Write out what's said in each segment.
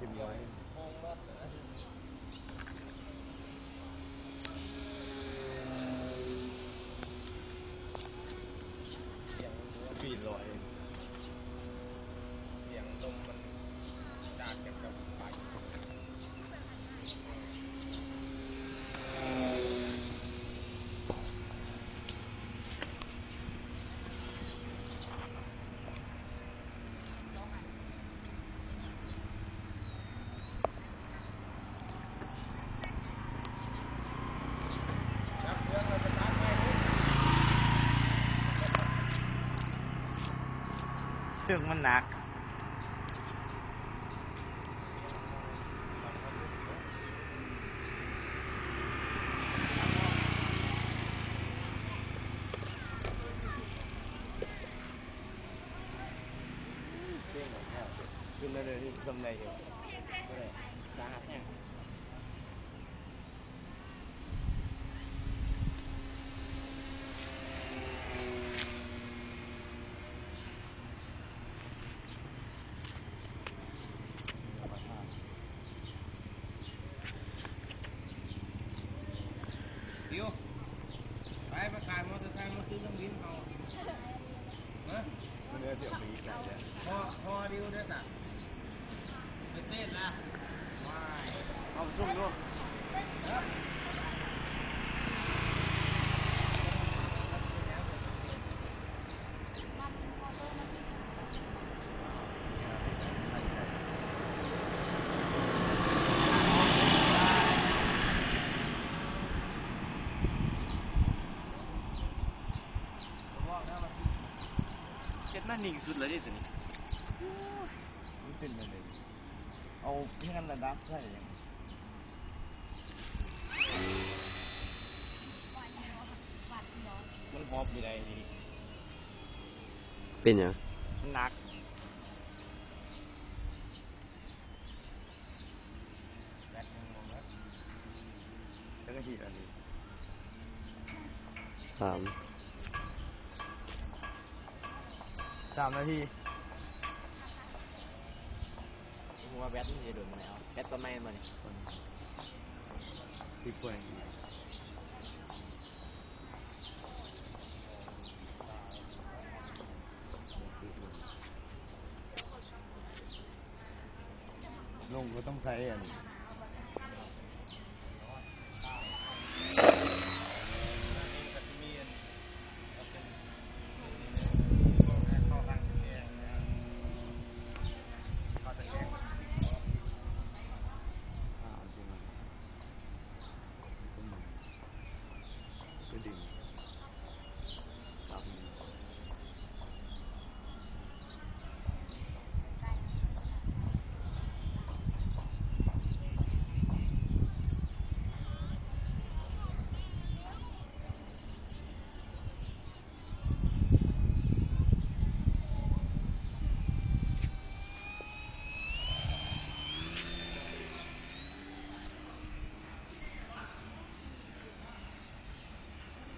เต็มร้อยสปีดร้อยเสียงลมมันดาดกันกับไฟเครื่องมันหนักขึ้นเลยที่ทำไรอยู่ก็เลยสาหัสเนี่ยเดี๋ยวไปประกาศมอเตอร์ไซค์มาซื้อเครื่องบินเอาเนื้อเดี๋ยวมีใจเลยพอเดียวเด้อจ้ะเป็นเต้นนะว้ายเอาซุ่มด้วยเก็ดมาหนิ่งสุดเลยที่สุดนี่มันเป็นอะไรเอาเพื่อนระดับใช่ยังมันหอบอยู่ใดนี่เป็นยังมันหนักแบตยังงงแล้วแล้วก็ทีอะไร3 นาทีหัวแบตมันจะโดนมาแล้วแบตก็ไม่มาเนี่ยที่ป่วยลงก็ต้องใช้อัน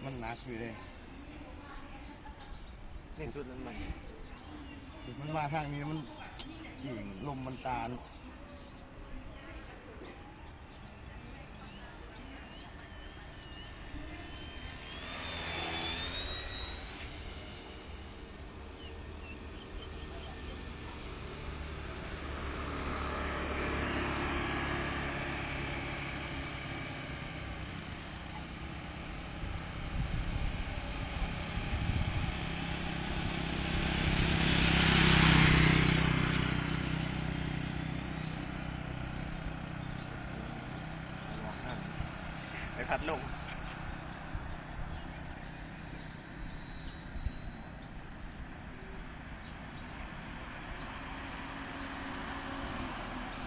มันหนักอยู่เลยนี่สุดนั้นมันมาทางนี้มันหญิงลมมันตาลพัดลม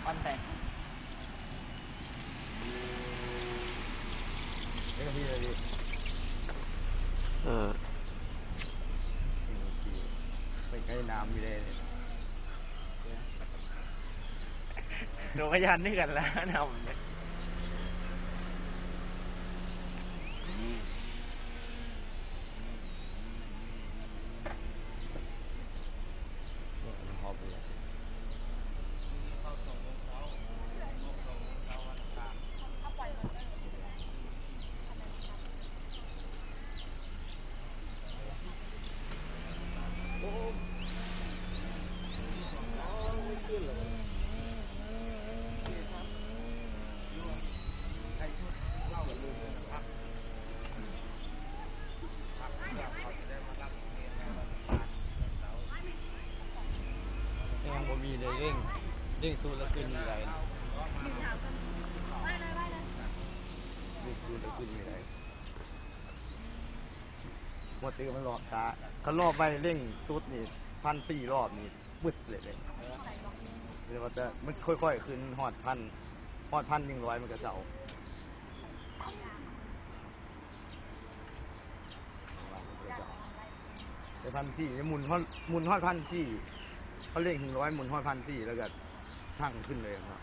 ปั้นแตกเดี๋ยวพี่เลยดิไปใกล้น้ำไม่ได้เลยโดนขยันนี่กันแล้วน้ำเนี่ยพอไป เร่งสูดแล้วขึ้นมีไรเร่งสูดแล้วขึ้นมีไรหมดตีมันหลอกช้าเขารอบไปเร่งสูดนี่1,400 รอบนี่บึดเลยเดี๋ยวมันค่อยๆขึ้นหอด1,100มันก็เสาแต่1,400หมุนฮอด1,400เขาเร่งถึง100หมุนฮอด1,400แล้วก็ช่างขึ้นเลยครับ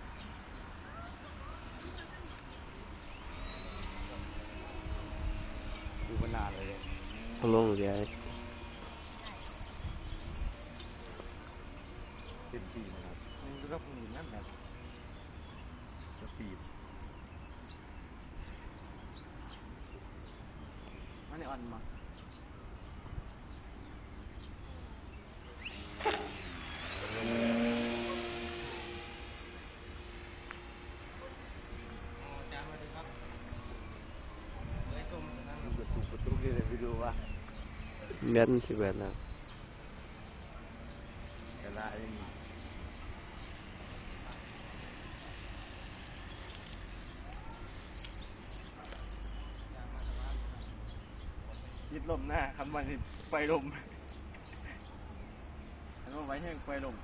ดูมานานเลยต้องลงเดี๋ยวเต็มที่นะครับนี่ก็คงนั่นแบบสปีดมันนี่อ่อนมาประตูเลยไปดูว่าแบตมันสิเบิดแล้วเวลาเองยึดลมหน้าคำว่าไฟลมคำว่าไว้แห้งไฟลม